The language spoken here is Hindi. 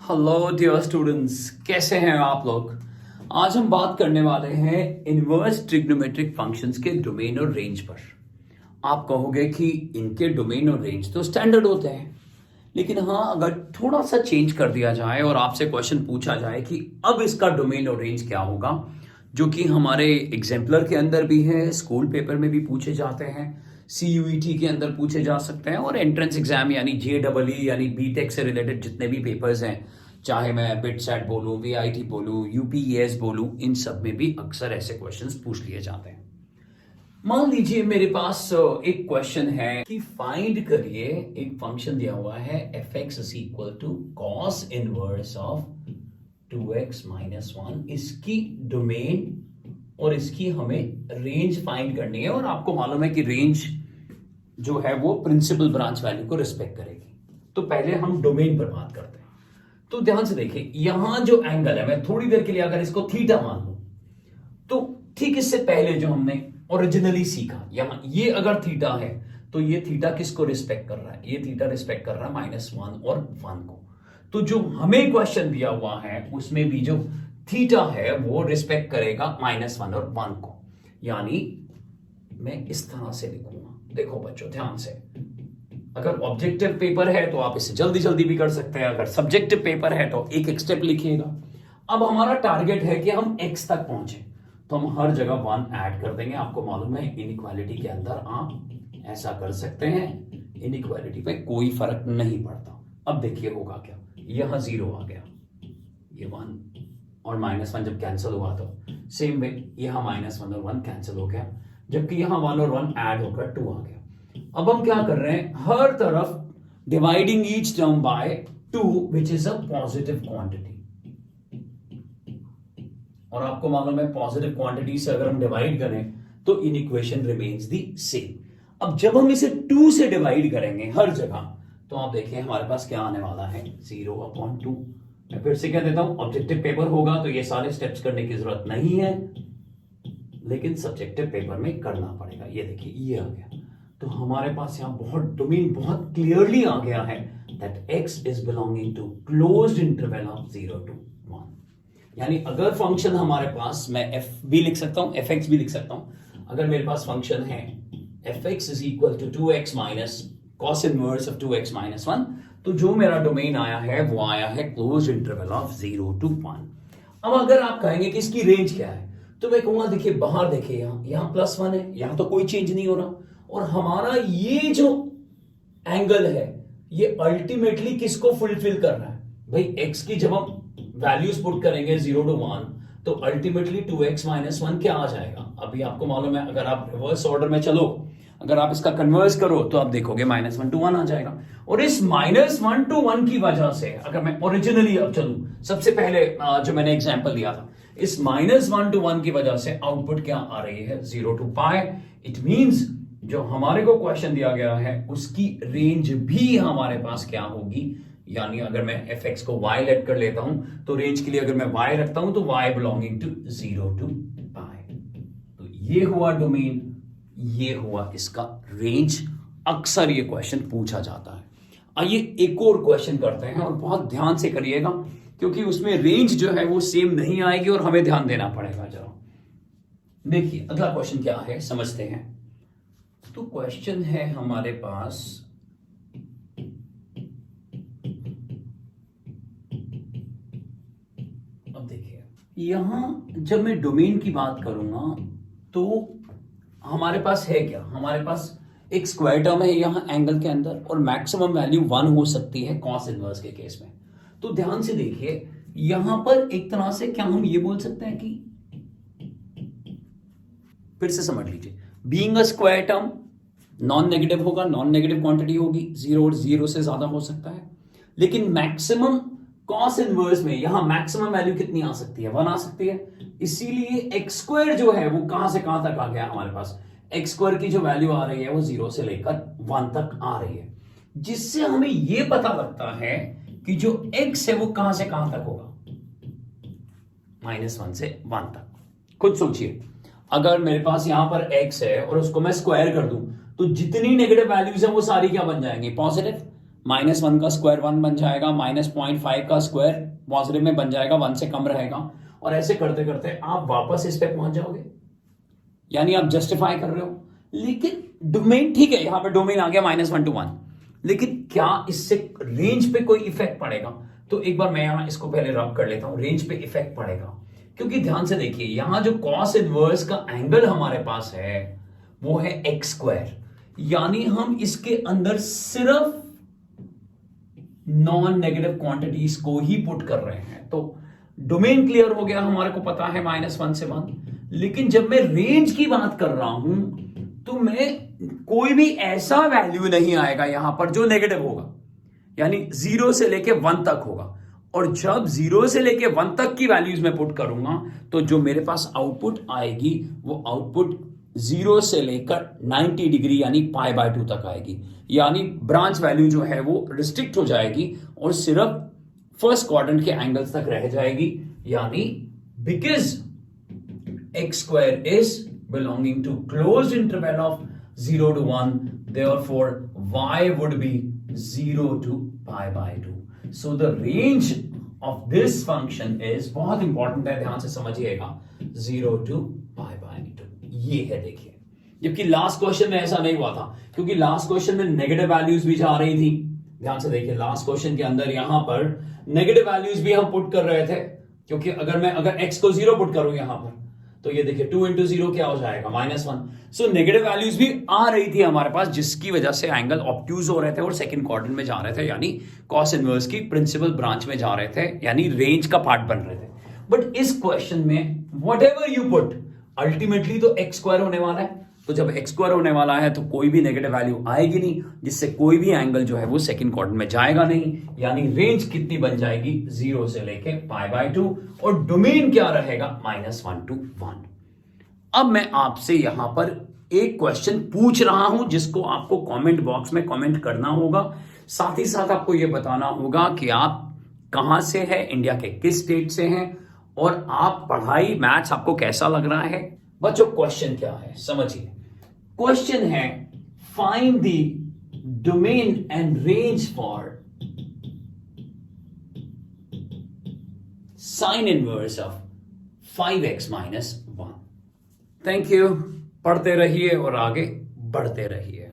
हेलो डियर स्टूडेंट्स, कैसे हैं आप लोग। आज हम बात करने वाले हैं इनवर्स ट्रिग्नोमेट्रिक फंक्शंस के डोमेन और रेंज पर। आप कहोगे कि इनके डोमेन और रेंज तो स्टैंडर्ड होते हैं, लेकिन हाँ, अगर थोड़ा सा चेंज कर दिया जाए और आपसे क्वेश्चन पूछा जाए कि अब इसका डोमेन और रेंज क्या होगा, जो कि हमारे एग्जाम्पलर के अंदर भी है, स्कूल पेपर में भी पूछे जाते हैं, CUET के अंदर पूछे जा सकते हैं, और एंट्रेंस एग्जाम यानी JEE यानी बीटेक से रिलेटेड जितने भी पेपर्स हैं, चाहे मैं बिट सेट बोलूँ, VIT बोलूँ, UPES बोलूँ, इन सब में भी अक्सर ऐसे क्वेश्चंस पूछ लिए जाते हैं। मान लीजिए मेरे पास एक क्वेश्चन है कि फाइंड करिए, एक फंक्शन दिया हुआ है fx is equal to cos inverse of 2x minus 1। इसकी डोमेन और इसकी हमें रेंज फाइंड करनी है, और आपको मालूम है कि रेंज जो है वो प्रिंसिपल ब्रांच वैल्यू को रिस्पेक्ट करेगी। तो पहले हम डोमेन पर बात करते हैं। तो ध्यान से देखिए, यहां जो एंगल है, मैं थोड़ी देर के लिए अगर इसको थीटा मान लूं, तो ठीक इससे पहले जो हमने ओरिजिनली सीखा, यहां ये अगर थीटा है तो ये थीटा किसको रिस्पेक्ट कर रहा है? ये थीटा रिस्पेक्ट कर रहा है -1 और 1 को। तो जो हमें क्वेश्चन दिया हुआ है उसमें भी जो थीटा है वो रिस्पेक्ट करेगा -1 और 1 को। यानी मैं इस तरह से लिखूंगा। देखो बच्चों ध्यान से, अगर ऑब्जेक्टिव पेपर है तो आप इसे जल्दी जल्दी भी कर सकते हैं, अगर सब्जेक्टिव पेपर है तो एक एक स्टेप लिखिएगा। अब हमारा टारगेट है कि हम x तक पहुंचे, तो हम हर जगह 1 ऐड कर देंगे। आपको मालूम है इनइक्वालिटी के अंदर आप ऐसा कर सकते हैं, इनइक्वालिटी पे कोई फर्क नहीं पड़ता। अब देखिए होगा क्या, यहां 0 आ गया, ये 1 और -1 जब कैंसिल हुआ तो सेम वे यहां -1 और 1 कैंसिल हो गया, जबकि यहां 1 और 1 ऐड होकर 2 आ गया। अब हम क्या कर रहे हैं, हर तरफ dividing each term by 2 which is a positive quantity. और आपको मालूम है पॉजिटिव क्वांटिटी से अगर हम डिवाइड करें तो इनइक्वेशन रिमेन्स दी सेम। अब जब हम इसे 2 से डिवाइड करेंगे हर जगह, तो आप देखिए हमारे पास क्या आने वाला है, 0/2। मैं फिर से कह देता हूं, ऑब्जेक्टिव पेपर होगा तो ये सारे स्टेप्स करने की जरूरत नहीं है, लेकिन सब्जेक्टिव पेपर में करना पड़ेगा। ये देखिए ये आ गया, तो हमारे पास यहां बहुत डोमेन बहुत क्लियरली आ गया है that x is belonging to closed interval of 0 to 1। यानी अगर फंक्शन हमारे पास, मैं f भी लिख सकता हूं, fx भी लिख सकता हूं। अगर मेरे पास फंक्शन है fx is equal to 2x minus cos inverse of 2x minus 1, तो जो मेरा डोमेन आया है वो आया है क्लोज्ड इंटरवल ऑफ 0 to 1। अब अगर आप कहेंगे कि इसकी रेंज क्या है, तो मैं कहूंगा देखिए बाहर देखिए, यहां +1 है, यहां तो कोई चेंज नहीं हो रहा, और हमारा ये जो एंगल है ये अल्टीमेटली किसको फुलफिल कर रहा है भाई, x की जब हम वैल्यूज पुट करेंगे 0 to 1, तो अल्टीमेटली 2x माइनस 1 क्या आ जाएगा। अभी आपको मालूम है, अगर आप रिवर्स ऑर्डर में चलो, अगर आप इसका कन्वर्स करो तो आप देखोगे -1 to 1 आ जाएगा। और इस -1 to 1 की वजह से, अगर मैं ओरिजिनली अब चलूं, सबसे पहले जो मैंने एग्जांपल दिया था, इस -1 to 1 की वजह से आउटपुट क्या आ रही है, 0 to π। इट मींस जो हमारे को क्वेश्चन दिया गया है उसकी रेंज भी हमारे पास क्या होगी। यानी अगर मैं fx को y लेट कर लेता हूं, तो रेंज के लिए अगर मैं y रखता हूं तो y बिलोंगिंग टू 0 to π। तो ये हुआ डोमेन, ये हुआ इसका रेंज। अक्सर ये क्वेश्चन पूछा जाता है। आइए एक और क्वेश्चन करते हैं, और बहुत ध्यान से करिएगा क्योंकि उसमें रेंज जो है वो सेम नहीं आएगी और हमें ध्यान देना पड़ेगा। जरा देखिए अगला क्वेश्चन क्या है, समझते हैं। तो क्वेश्चन है हमारे पास, अब देखिए यहां जब मैं डोमेन की बात करूंगा तो हमारे पास है क्या, हमारे पास एक स्क्वायर टर्म है यहां एंगल के अंदर, और मैक्सिमम वैल्यू 1 हो सकती है कॉस इनवर्स के केस में। तो ध्यान से देखिए, यहां पर एक तरह से क्या हम ये बोल सकते हैं कि, फिर से समझ लीजिए, being a square term non negative होगा, नॉन नेगेटिव क्वांटिटी होगी, 0 और 0 से ज्यादा हो सकता है, लेकिन मैक्सिमम कॉस इनवर्स में यहां मैक्सिमम वैल्यू कितनी आ सकती है, 1 आ सकती है। इसीलिए एक्स स्क्वायर जो है वो कहां से कहां तक आ गया हमारे पास, एक्स स्क्वायर की जो वैल्यू आ रही है वो 0 से लेकर 1 तक आ रही है, जिससे हमें यह पता लगता है कि जो x है वो कहां से कहां तक होगा, -1 से 1 तक। खुद सोचिए, अगर मेरे पास यहां पर x है और उसको मैं स्क्वायर कर दूं, तो जितनी नेगेटिव वैल्यूज है वो सारी क्या बन जाएंगी, पॉजिटिव। -1 का स्क्वायर 1 बन जाएगा, -0.5 का स्क्वायर पॉजिटिव में बन जाएगा, 1 से कम रहेगा, और ऐसे करते करते आप वापस इस पे पहुंच जाओगे, यानी आप जस्टिफाई कर रहे हो। लेकिन डोमेन ठीक है, यहां पे डोमेन आ गया -1 to 1, लेकिन क्या इससे रेंज पे कोई इफेक्ट पड़ेगा? तो एक बार मैं यहां इसको पहले रब कर लेता हूं, रेंज पे इफेक्ट पड़ेगा, क्योंकि ध्यान से देखिए यहां जो कॉस इनवर्स का एंगल हमारे पास है वो है एक्स स्क्वायर, यानी हम इसके अंदर सिर्फ नॉन नेगेटिव क्वांटिटीज को ही पुट कर रहे हैं। तो डोमेन क्लियर हो गया, हमारे को पता है -1 से 1। लेकिन जब मैं रेंज की बात कर रहा हूं तो मैं कोई भी ऐसा वैल्यू नहीं आएगा यहां पर जो नेगेटिव होगा, यानी 0 से लेके 1 तक होगा। और जब 0 से लेके 1 तक की वैल्यूज में पुट करूंगा तो जो मेरे पास आउटपुट आएगी वो आउटपुट 0 से लेकर 90 डिग्री यानी π/2 तक आएगी, यानी ब्रांच वैल्यू जो है वो रिस्ट्रिक्ट हो जाएगी और सिर्फ फर्स्ट क्वाड्रेंट के एंगल्स तक रह जाएगी, यानी because x square is belonging to closed interval of 0 to 1, therefore y would be 0 to π/2. So the range of this function is, बहुत इंपॉर्टेंट है, ध्यान से समझिएगा, 0 to π/2 ये है। देखिए जबकि लास्ट क्वेश्चन में ऐसा नहीं हुआ था, क्योंकि लास्ट क्वेश्चन में नेगेटिव वैल्यूज भी जा रही थी। ध्यान से देखिए लास्ट क्वेश्चन के अंदर यहां पर नेगेटिव वैल्यूज भी हम पुट कर रहे थे, क्योंकि अगर x को 0 पुट करूं यहां पर तो ये देखिए 2 into 0 क्या हो जाएगा -1। सो नेगेटिव वैल्यूज भी आ रही थी हमारे पास, जिसकी वजह से एंगल ऑब्ट्यूज हो रहे थे और सेकंड क्वाड्रेंट में जा रहे थे, यानी कॉस इनवर्स की प्रिंसिपल ब्रांच में जा रहे थे, यानी रेंज का पार्ट बन रहे थे। बट इस क्वेश्चन में what ever you put ultimately तो एक्स स्क्वायर होने वाला है, तो जब एक्स स्क्वायर होने वाला है तो कोई भी नेगेटिव वैल्यू आएगी नहीं, जिससे कोई भी एंगल जो है वो सेकंड क्वाड्रेंट में जाएगा नहीं, यानी रेंज कितनी बन जाएगी 0 से लेके π/2, और डोमेन क्या रहेगा -1 to 1। अब मैं आपसे यहां पर एक क्वेश्चन पूछ रहा हूं जिसको आपको कमेंट बॉक्स में कमेंट करना होगा, साथ ही साथ आपको यह बताना होगा कि आप कहां से हैं, इंडिया के किस स्टेट से हैं, और आप पढ़ाई मैथ्स आपको कैसा लग रहा है। बच्चों क्वेश्चन क्या है समझिए, क्वेश्चन है find the domain and range for sine inverse of 5x - 1। Thank you, पढ़ते रहिए और आगे बढ़ते रहिए।